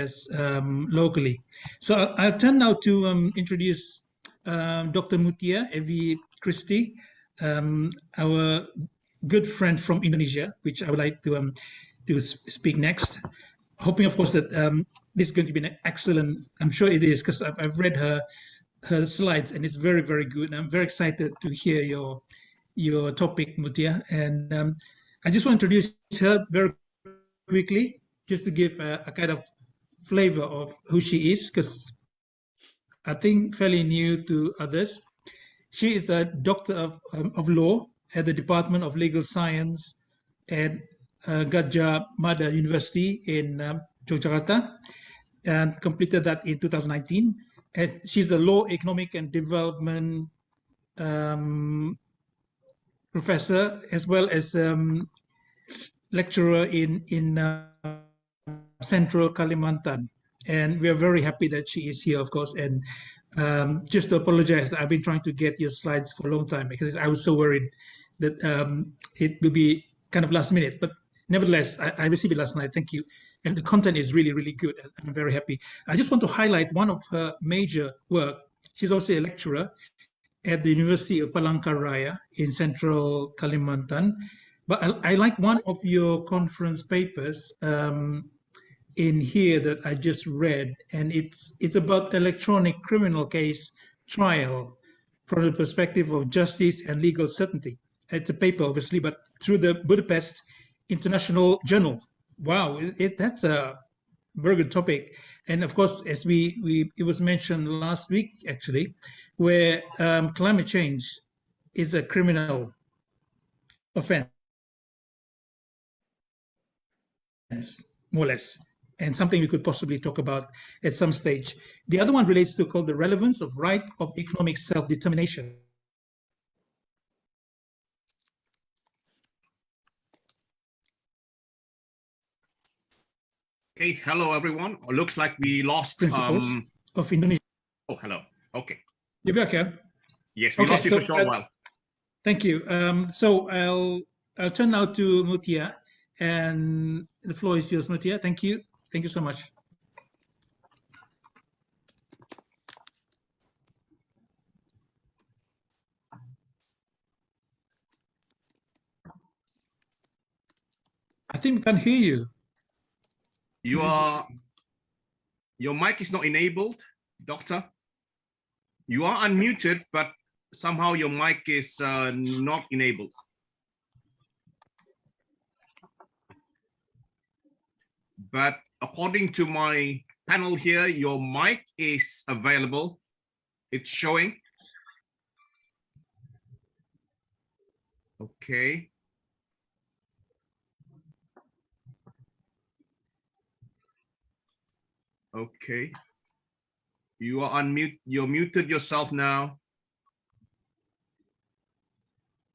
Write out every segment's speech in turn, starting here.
as locally. So I'll turn now to introduce Dr. Mutia E, Kristhy, our good friend from Indonesia, which I would like to speak next. Hoping, of course, that this is going to be an excellent. I'm sure it is because I've read her slides and it's very, very good. And I'm very excited to hear your topic, Mutia. And I just want to introduce her very quickly, just to give a kind of flavor of who she is, because I think fairly new to others. She is a doctor of law at the Department of Legal Science at Gadjah Mada University in Yogyakarta, and completed that in 2019. And she's a law, economic, and development professor, as well as lecturer in Central Kalimantan. And we are very happy that she is here, of course. And just to apologize that I've been trying to get your slides for a long time because I was so worried that it will be kind of last minute. But nevertheless, I received it last night. Thank you. And the content is really, really good. And I'm very happy. I just want to highlight one of her major work. She's also a lecturer at the University of Palangka, Raya in Central Kalimantan. But I like one of your conference papers in here that I just read, and it's about electronic criminal case trial from the perspective of justice and legal certainty. It's a paper, obviously, but through the Budapest International Journal. Wow, that's a very good topic. And of course, as it was mentioned last week, actually, where climate change is a criminal offense, more or less, and something we could possibly talk about at some stage. The other one relates to called the relevance of right of economic self-determination. Okay, hello everyone. Looks like we lost Principles of Indonesia. Oh, hello. Okay. You're back, yeah? Yes, we lost you for a short while. Thank you. So I'll turn now to Mutia, and the floor is yours, Mutia. Thank you. Thank you so much. I think we can hear you. Your mic is not enabled, doctor. You are unmuted, but somehow your mic is not enabled. But according to my panel here, your mic is available. It's showing. Okay. Okay. You are unmute. You're muted yourself now.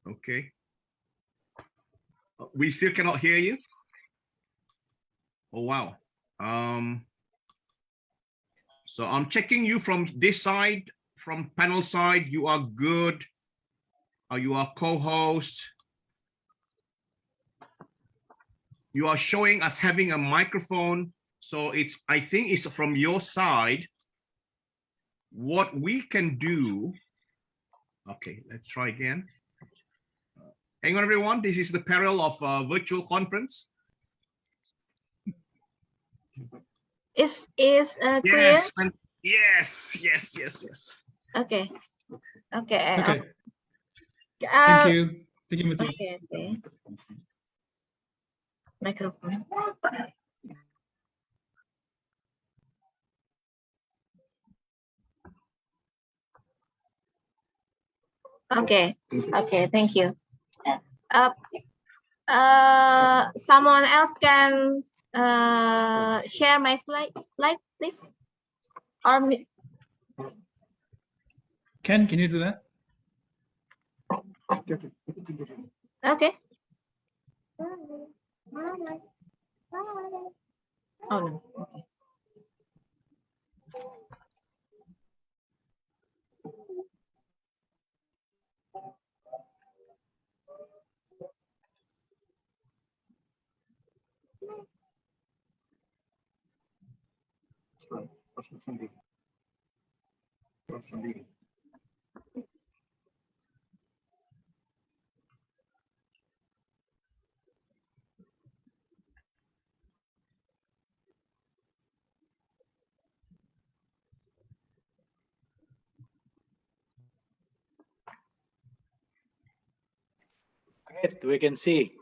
Okay. We still cannot hear you. Oh, wow. So I'm checking you from this side, from panel side. You are good. You are co-host. You are showing us having a microphone. So I think it's from your side. What we can do. Okay, let's try again. Hang on, everyone. This is the peril of a virtual conference. Is clear? Yes, yes. Okay. Okay. Thank you. Thank you, Mutia. Okay. Microphone. Okay. Thank you. Someone else can share my slide, please. Or me. Can you do that? Okay. Oh no. Okay. Great, we can see.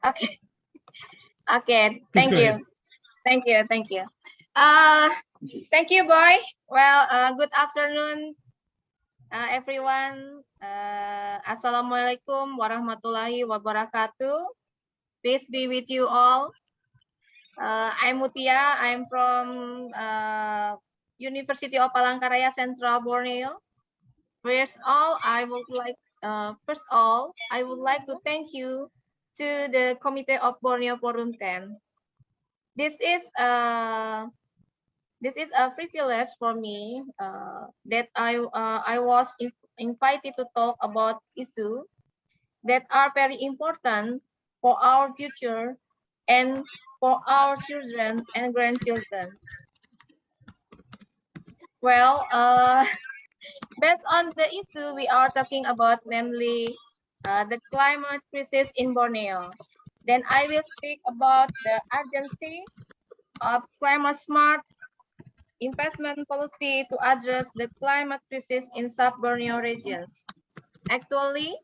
Okay. Okay. Please Thank go you. ahead. Thank you. Thank you. Thank you, boy. Well, good afternoon, everyone. Assalamualaikum warahmatullahi wabarakatuh. Peace be with you all. I'm Mutia. I'm from University of Palangka, Raya, Central Borneo. First I would like to thank you to the Committee of Borneo Forum 10. This is a privilege for me that I was invited to talk about issues that are very important for our future and for our children and grandchildren. Well, based on the issue we are talking about, namely the climate crisis in Borneo, then I will speak about the urgency of climate smart investment policy to address the climate crisis in sub-Borneo regions. Actually,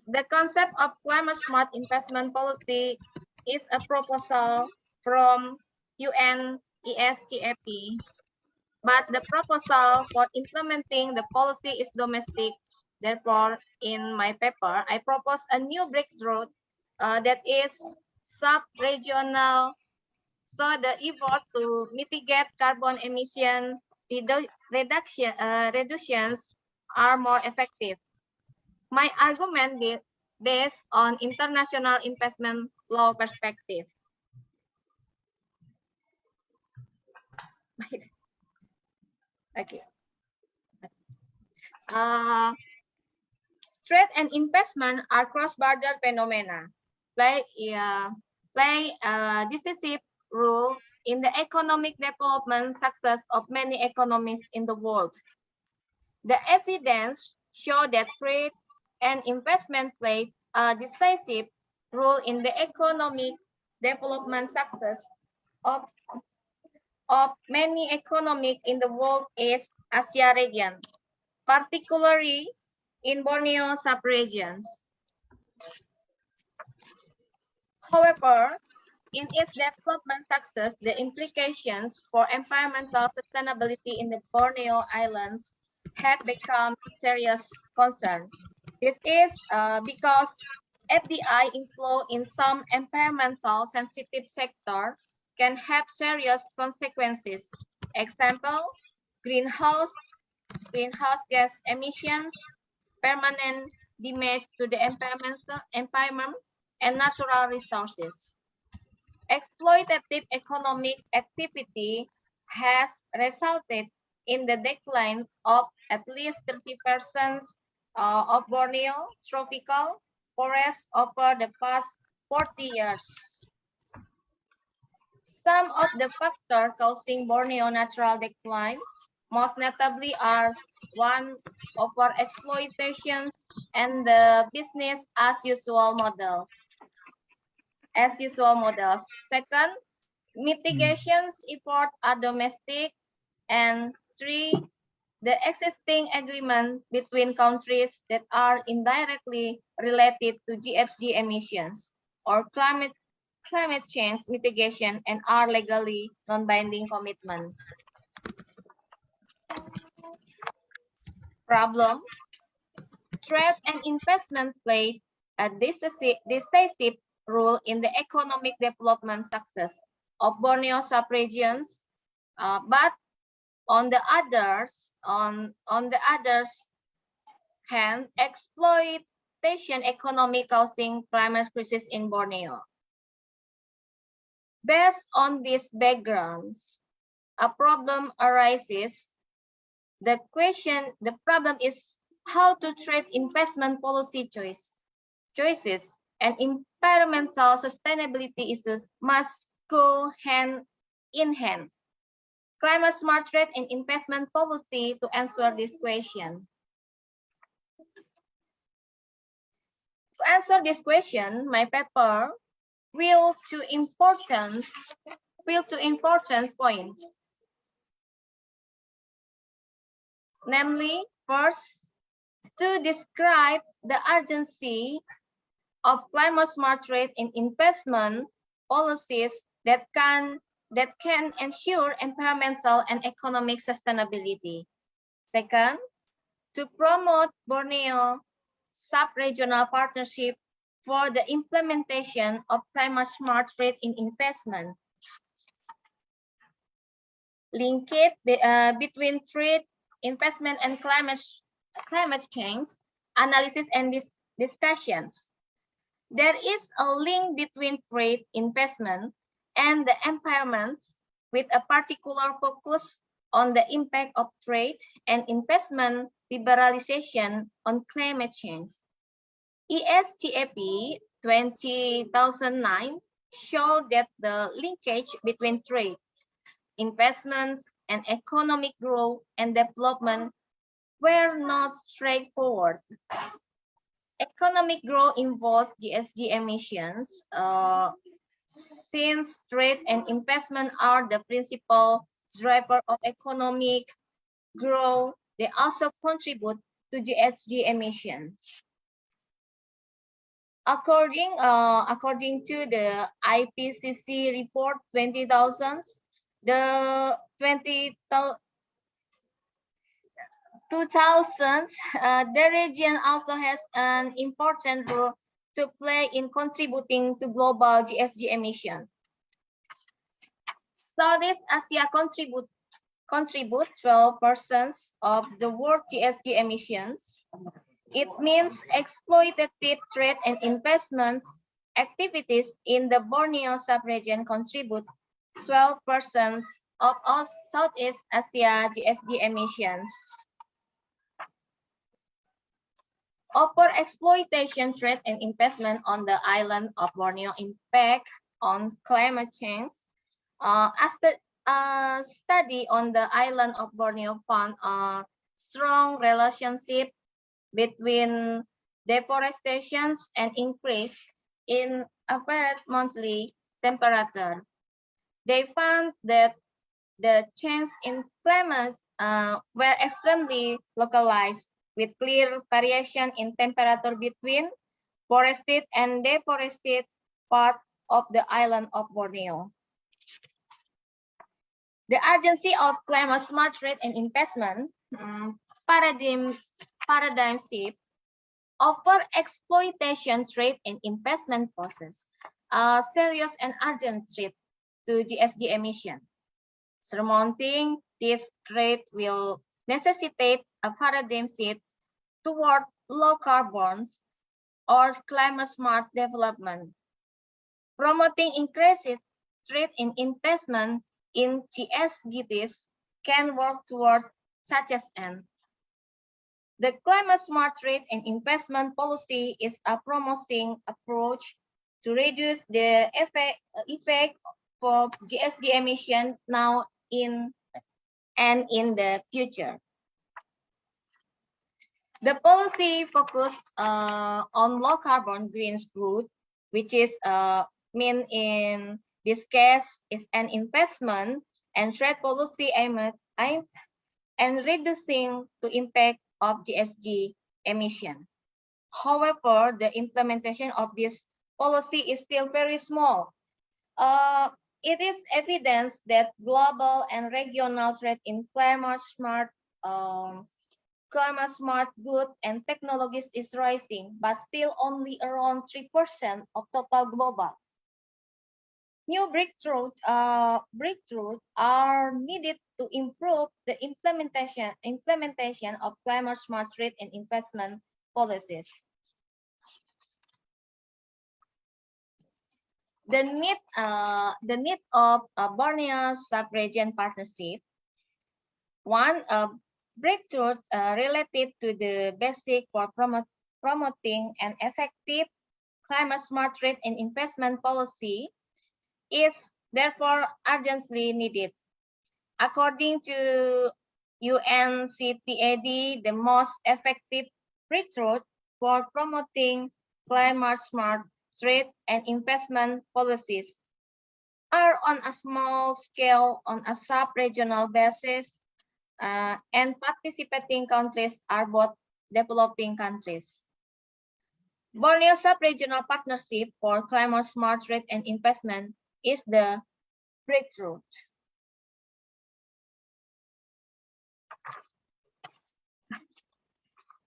the concept of climate smart investment policy is a proposal from UNESCAP, but the proposal for implementing the policy is domestic. Therefore, in my paper, I propose a new breakthrough that is sub-regional, so the effort to mitigate carbon emission reductions are more effective. My argument based on international investment law perspective. Okay. Trade and investment are cross-border phenomena, play a decisive role in the economic development success of many economies in the world. The evidence show that trade and investment play a decisive role in the economic development success of many economies in the world is Asia region, particularly in Borneo sub-regions. However, in its development success, the implications for environmental sustainability in the Borneo Islands have become a serious concern. This is because FDI inflow in some environmental sensitive sector can have serious consequences. Example, greenhouse gas emissions, permanent damage to the environment and natural resources. Exploitative economic activity has resulted in the decline of at least 30% of Borneo tropical forests over the past 40 years. Some of the factors causing Borneo natural decline, most notably are one, overexploitation and the business as usual models. Second, mitigations efforts are domestic, and three, the existing agreement between countries that are indirectly related to GHG emissions or climate change mitigation and are legally non-binding commitment. Problem: trade and investment play a decisive role in the economic development success of Borneo sub-regions, but on the others hand, exploitation economy causing climate crisis in Borneo. Based on these backgrounds, a problem arises The problem is how to treat investment policy choices and environmental sustainability issues must go hand in hand. Climate smart trade and investment policy to answer this question. To answer this question, my paper will to importance point. Namely, first, to describe the urgency of climate smart trade and investment policies that can ensure environmental and economic sustainability. Second, to promote Borneo sub-regional partnership for the implementation of climate smart trade in investment. Linkage between trade, investment, and climate change analysis and discussions. There is a link between trade, investment, and the environments with a particular focus on the impact of trade and investment liberalization on climate change. ESTAP 2009 showed that the linkage between trade, investments, and economic growth and development were not straightforward. Economic growth involves GHG emissions. Since trade and investment are the principal driver of economic growth, they also contribute to GHG emissions. According to the IPCC report 20,000, the 2000, the region also has an important role to play in contributing to global GHG emissions. Southeast Asia contributes 12% of the world GHG emissions. It means exploitative trade and investments activities in the Borneo sub-region contribute 12% of all Southeast Asia GHG emissions. Overexploitation, trade, and investment on the island of Borneo impact on climate change. A study on the island of Borneo found a strong relationship between deforestation and increase in average monthly temperature. They found that the change in climate were extremely localized, with clear variation in temperature between forested and deforested part of the island of Borneo. The urgency of climate smart trade and investment paradigm shift. Over exploitation trade and investment poses a serious and urgent threat to GHG emission. Surmounting this threat will necessitate a paradigm shift toward low carbons or climate smart development. Promoting increased trade and investment in GSGTs can work towards such an end. The climate smart trade and investment policy is a promising approach to reduce the effect of GHG emission now and in the future. The policy focus on low carbon green growth, which is mean in this case is an investment and trade policy aimed and reducing the impact of GHG emission. However, the implementation of this policy is still very small. It is evidence that global and regional trade in climate smart goods and technologies is rising, but still only around 3% of total global. New breakthroughs are needed to improve the implementation of climate smart trade and investment policies. The need of a Borneo sub-region partnership. One, breakthrough related to the basic for promoting an effective climate-smart trade and investment policy is therefore urgently needed. According to UNCTAD, the most effective breakthrough for promoting climate-smart trade and investment policies are on a small scale, on a sub-regional basis, and participating countries are both developing countries. Borneo Sub-Regional Partnership for Climate Smart Trade and Investment is the breakthrough.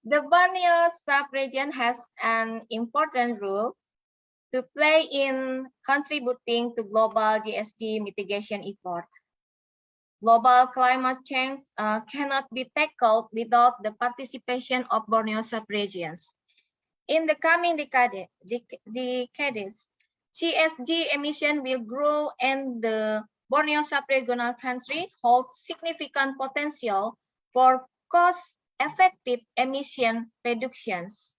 The Borneo sub-region has an important role to play in contributing to global GSG mitigation efforts. Global climate change cannot be tackled without the participation of Borneo sub-regions. In the coming decades, GSG emission will grow and the Borneo sub-regional country holds significant potential for cost-effective emission reductions.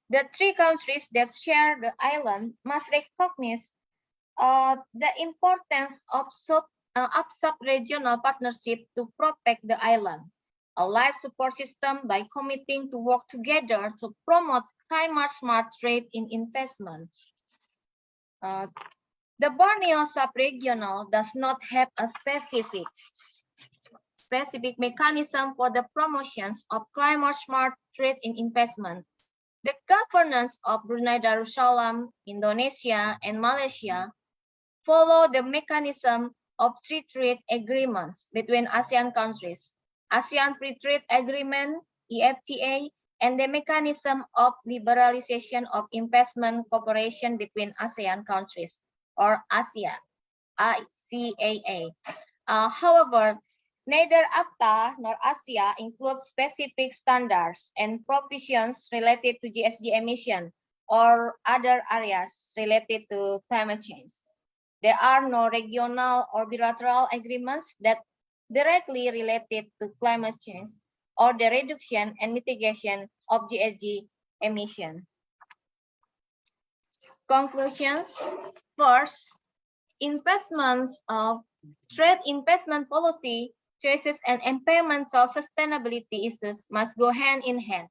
The three countries that share the island must recognize the importance of sub-regional partnership to protect the island, a life support system by committing to work together to promote climate-smart trade in investment. The Borneo sub-regional does not have a specific mechanism for the promotions of climate-smart trade in investment. The governance of Brunei Darussalam, Indonesia, and Malaysia follow the mechanism of free trade agreements between ASEAN countries, ASEAN Free Trade Agreement, EFTA, and the mechanism of liberalization of investment cooperation between ASEAN countries, or ASEA, ICAA. However, neither AFTA nor ASEA include specific standards and provisions related to GSG emission or other areas related to climate change. There are no regional or bilateral agreements that directly related to climate change or the reduction and mitigation of GSG emission. Conclusions. First, trade investment policy choices and environmental sustainability issues must go hand in hand.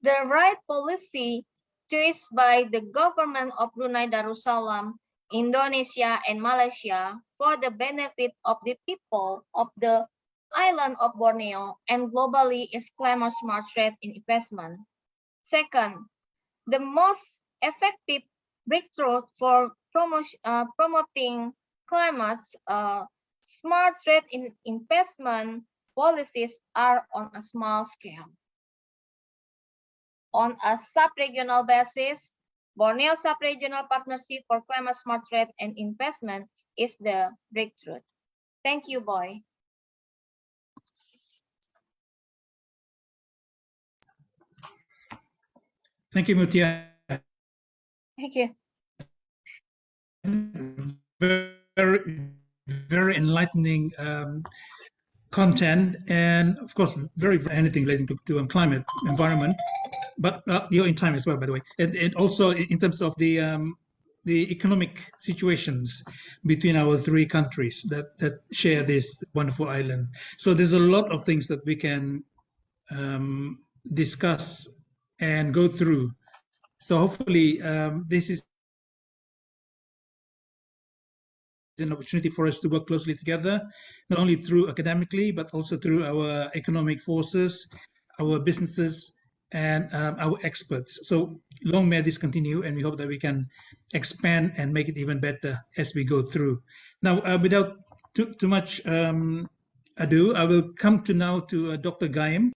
The right policy choice by the government of Brunei Darussalam, Indonesia, and Malaysia for the benefit of the people of the island of Borneo and globally is climate smart trade in investment. Second, the most effective breakthrough for promoting climate smart trade in investment policies are on a small scale. On a sub-regional basis, Borneo Sub-Regional Partnership for Climate Smart Trade and Investment is the breakthrough. Thank you, Boy. Thank you, Mutia. Thank you. Very enlightening content, and of course, very anything relating to climate, environment. But you're in time as well, by the way, and also in terms of the economic situations between our three countries that share this wonderful island. So there's a lot of things that we can discuss and go through. So hopefully this is an opportunity for us to work closely together, not only through academically, but also through our economic forces, our businesses, and our experts. So long may this continue, and we hope that we can expand and make it even better as we go through. Now, without too much ado, I will come now to Dr. Gaim.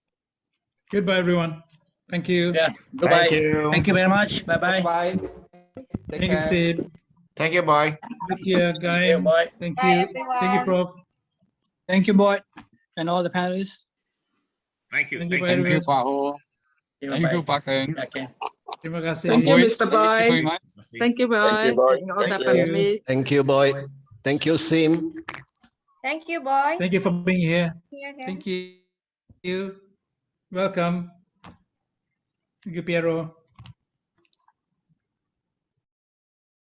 Goodbye, everyone. Thank you. Yeah. Goodbye. Thank you. Thank you very much. Bye-bye. Bye. Thank you, Sid. Thank you, boy. Yeah, Gaim. Bye. Thank Bye, you. everyone. Thank you, Prof. Thank you, boy, and all the panelists. Thank you. Thank you, Thank you. Pak Thank you, Pak Ho. Thank you, Pak Ken. Okay. Terima kasih. Thank you, Boy, Mr. thank you Boy. very much. Thank you, Boy. Thank you, Boy. And all the Thank you. panelists. Thank you, boy. Thank you, Sim. Thank you, Boy. Thank you for being here. See you again. Thank you. you. Welcome. Thank you, Piero.